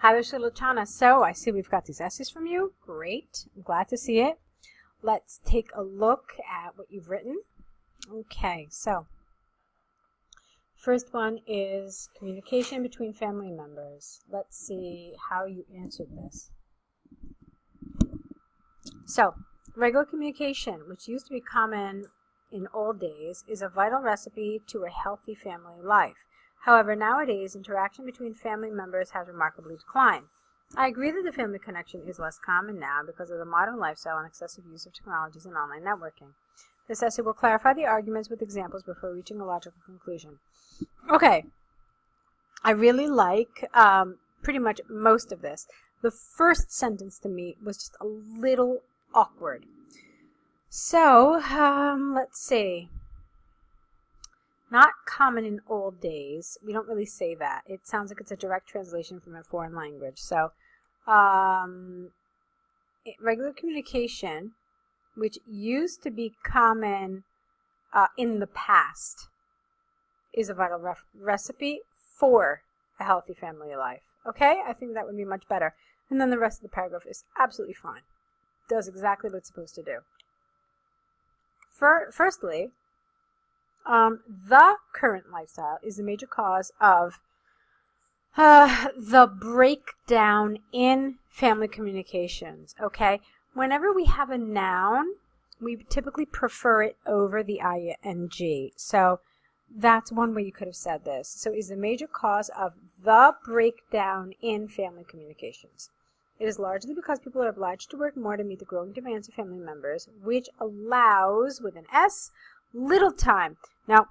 Hi there, Sulochana. So I see we've got these essays from you. Great. I'm glad to see it. Let's take a look at what you've written. Okay, so first one is communication between family members. Let's see how you answered this. So, regular communication, which used to be common in old days, is a vital recipe to a healthy family life. However, nowadays, interaction between family members has remarkably declined. I agree that the family connection is less common now because of the modern lifestyle and excessive use of technologies and online networking. This essay will clarify the arguments with examples before reaching a logical conclusion. Okay, I really like pretty much most of this. The first sentence to me was just a little awkward. So, let's see. Not common in old days. We don't really say that. It sounds like it's a direct translation from a foreign language. So, regular communication, which used to be common in the past, is a vital recipe for a healthy family life. Okay? I think that would be much better. And then the rest of the paragraph is absolutely fine. Does exactly what it's supposed to do. Firstly, the current lifestyle is a major cause of the breakdown in family communications, okay? Whenever we have a noun, we typically prefer it over the ing. So that's one way you could have said this. So is a major cause of the breakdown in family communications. It is largely because people are obliged to work more to meet the growing demands of family members, which allows, with an S, little time. Now,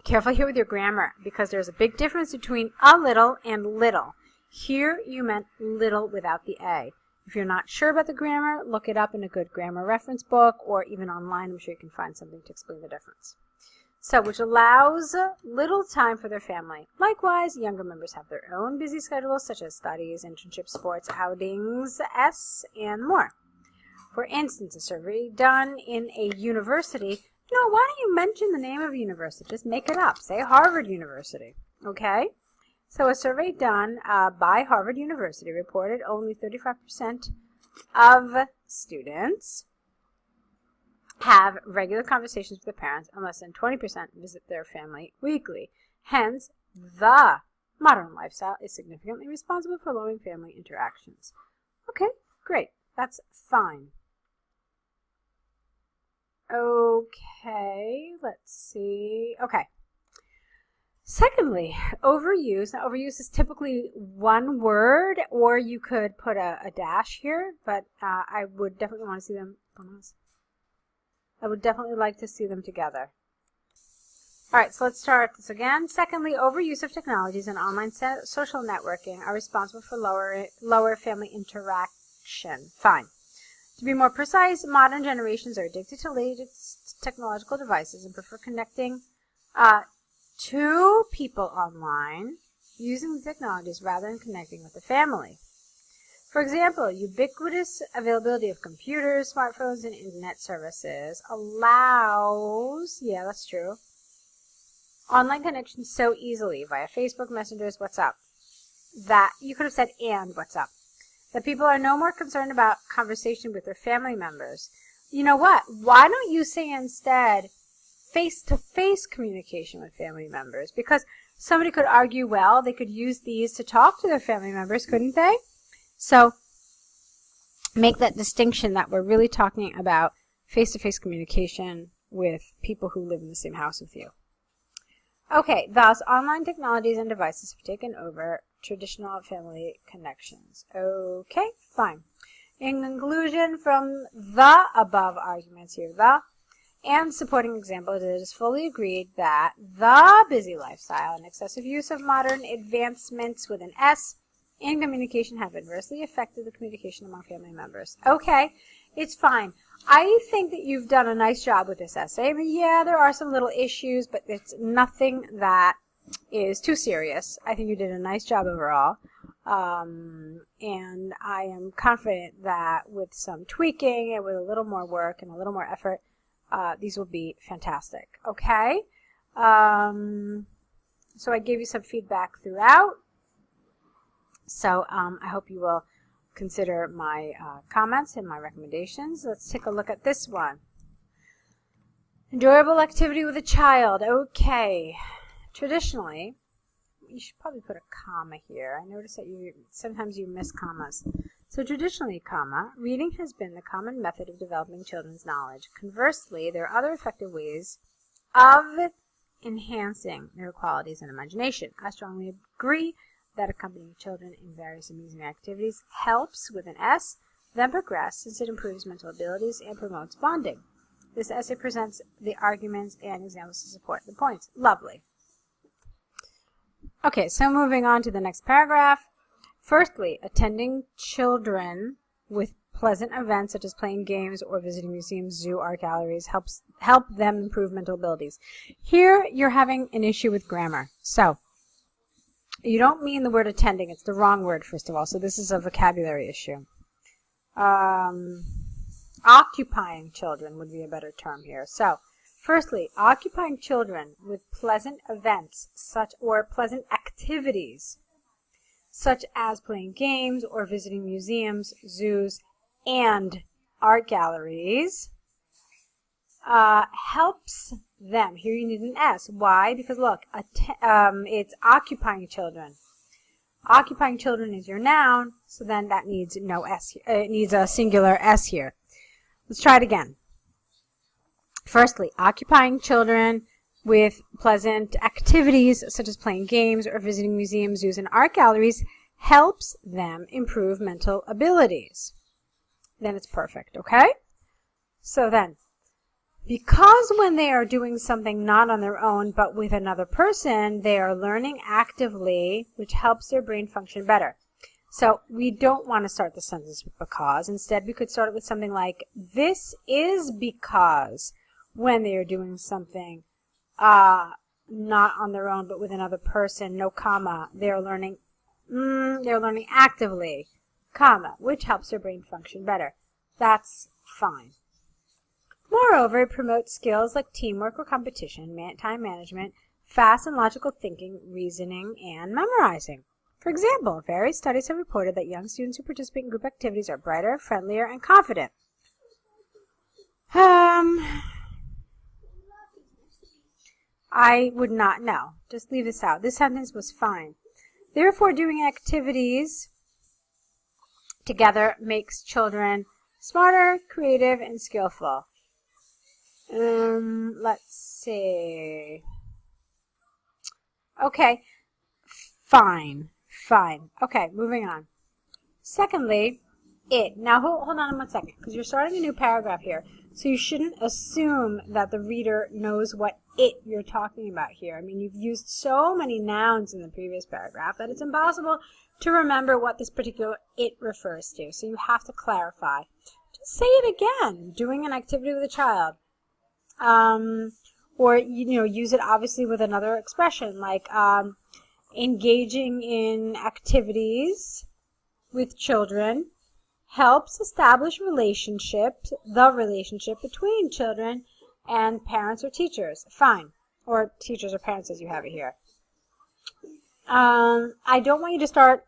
careful here with your grammar, because there's a big difference between a little and little. Here, you meant little without the A. If you're not sure about the grammar, look it up in a good grammar reference book, or even online. I'm sure you can find something to explain the difference. So, which allows little time for their family. Likewise, younger members have their own busy schedules, such as studies, internships, sports, outings, and more. For instance, a survey done in a university. Why don't you mention the name of a university? Just make it up. Say Harvard University. Okay? So a survey done by Harvard University reported only 35% of students have regular conversations with their parents, and less than 20% visit their family weekly. Hence, the modern lifestyle is significantly responsible for lowering family interactions. Okay, great. That's fine. Okay, let's see. Okay. Secondly, overuse. Now, overuse is typically one word, or you could put a dash here, but I would definitely want to see them. I would definitely like to see them together. All right, so let's start this again. Secondly, overuse of technologies and online social networking are responsible for lower family interaction. Fine. To be more precise, modern generations are addicted to latest technological devices and prefer connecting to people online using the technologies rather than connecting with the family. For example, ubiquitous availability of computers, smartphones, and internet services allows, yeah, that's true, online connections so easily via Facebook, messengers, WhatsApp, that you could have said and WhatsApp, that people are no more concerned about conversation with their family members. You know what? Why don't you say instead face-to-face communication with family members? Because somebody could argue, well, they could use these to talk to their family members, couldn't they? So make that distinction that we're really talking about face-to-face communication with people who live in the same house with you. Okay, thus online technologies and devices have taken over traditional family connections. Okay, fine. In conclusion, from the above arguments here, and supporting examples, it is fully agreed that the busy lifestyle and excessive use of modern advancements with an S in communication have adversely affected the communication among family members. Okay, it's fine. I think that you've done a nice job with this essay. I mean, yeah, there are some little issues, but it's nothing that is too serious. I think you did a nice job overall. And I am confident that with some tweaking and with a little more work and a little more effort, these will be fantastic. Okay? So I gave you some feedback throughout. So I hope you will consider my comments and my recommendations. Let's take a look at this one. Enjoyable activity with a child. Okay. Traditionally, you should probably put a comma here. I notice that sometimes you miss commas. So traditionally, reading has been the common method of developing children's knowledge. Conversely, there are other effective ways of enhancing their qualities and imagination. I strongly agree that accompanying children in various amusing activities helps with an S, then progress, since it improves mental abilities and promotes bonding. This essay presents the arguments and examples to support the points. Lovely. Okay, so moving on to the next paragraph. Firstly, attending children with pleasant events such as playing games or visiting museums, zoo, art galleries help them improve mental abilities. Here, you're having an issue with grammar. So, you don't mean the word attending. It's the wrong word, first of all. So this is a vocabulary issue. Occupying children would be a better term here. So, firstly, occupying children with pleasant events or pleasant activities, such as playing games or visiting museums, zoos, and art galleries, helps them. Here you need an S. Why? Because look, it's occupying children. Occupying children is your noun, so then that needs no S. It needs a singular S here. Let's try it again. Firstly, occupying children with pleasant activities such as playing games or visiting museums, zoos, and art galleries helps them improve mental abilities. Then it's perfect, okay? So then, because when they are doing something not on their own but with another person, they are learning actively, which helps their brain function better. So we don't want to start the sentence with because. Instead, we could start it with something like, this is because when they are doing something not on their own but with another person, no comma, they're learning actively, comma, which helps their brain function better. That's fine. Moreover, it promotes skills like teamwork or competition, time management, fast and logical thinking, reasoning, and memorizing. For example, various studies have reported that young students who participate in group activities are brighter, friendlier, and confident. I would not know. Just leave this out. This sentence was fine. Therefore, doing activities together makes children smarter, creative, and skillful. Let's see. Okay. Fine. Okay, moving on. Secondly, it. Now, hold on 1 second, because you're starting a new paragraph here. So you shouldn't assume that the reader knows what it you're talking about here. I mean, you've used so many nouns in the previous paragraph that it's impossible to remember what this particular it refers to. So you have to clarify. Just say it again. Doing an activity with a child. Or, use it obviously with another expression, like engaging in activities with children helps establish the relationship between children and parents or teachers. Fine. Or teachers or parents as you have it here. I don't want you to start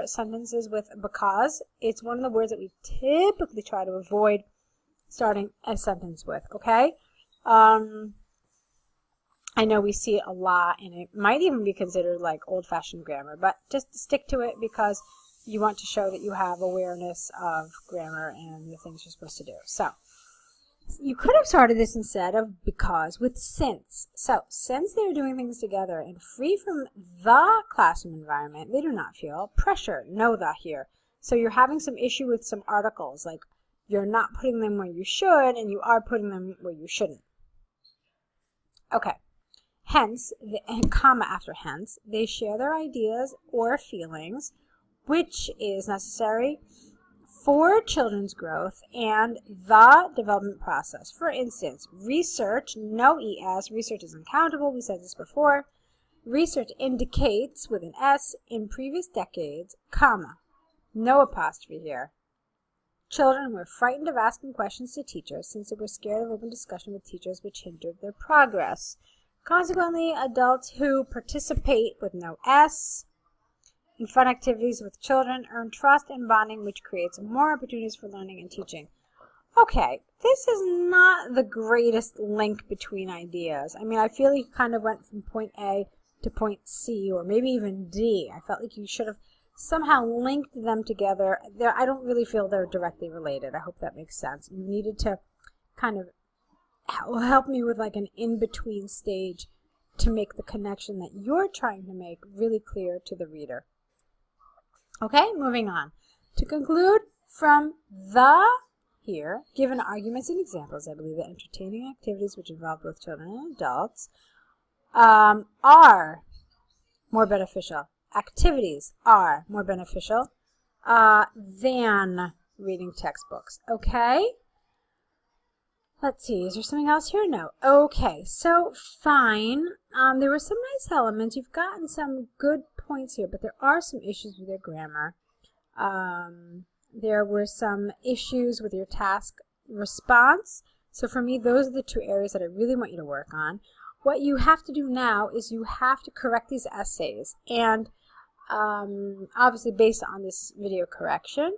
sentences with because. It's one of the words that we typically try to avoid starting a sentence with, okay? I know we see it a lot, and it might even be considered like old-fashioned grammar, but just stick to it because you want to show that you have awareness of grammar and the things you're supposed to do. So, you could have started this instead of because with since. So, since they're doing things together and free from the classroom environment, they do not feel pressure. No the here. So, you're having some issue with some articles, like you're not putting them where you should and you are putting them where you shouldn't. Okay. Hence, comma after hence, they share their ideas or feelings, which is necessary for children's growth and the development process. For instance, research, no ES, research is uncountable, we said this before. Research indicates, with an S, in previous decades, comma, no apostrophe here. Children were frightened of asking questions to teachers since they were scared of open discussion with teachers which hindered their progress. Consequently, adults who participate with no S and fun activities with children earn trust and bonding, which creates more opportunities for learning and teaching. Okay, this is not the greatest link between ideas. I mean, I feel like you kind of went from point A to point C, or maybe even D. I felt like you should have somehow linked them together. I don't really feel they're directly related. I hope that makes sense. You needed to kind of help me with like an in-between stage to make the connection that you're trying to make really clear to the reader. Okay, moving on. To conclude, from the here, given arguments and examples, I believe that entertaining activities which involve both children and adults are more beneficial. Activities are more beneficial than reading textbooks. Okay? Let's see, is there something else here? No. Okay, so fine. There were some nice elements. You've gotten some good points here, but there are some issues with your grammar. There were some issues with your task response. So for me, those are the two areas that I really want you to work on. What you have to do now is you have to correct these essays. And obviously based on this video correction,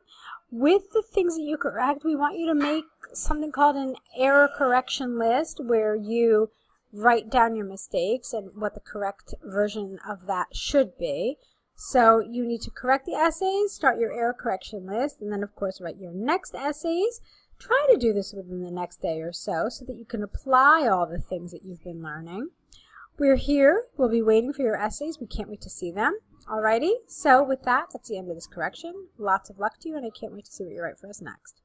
with the things that you correct, we want you to make something called an error correction list where you write down your mistakes and what the correct version of that should be. So you need to correct the essays, start your error correction list, and then of course write your next essays. Try to do this within the next day or so that you can apply all the things that you've been learning. We're here. We'll be waiting for your essays. We can't wait to see them. Alrighty, so with that, that's the end of this correction. Lots of luck to you, and I can't wait to see what you write for us next.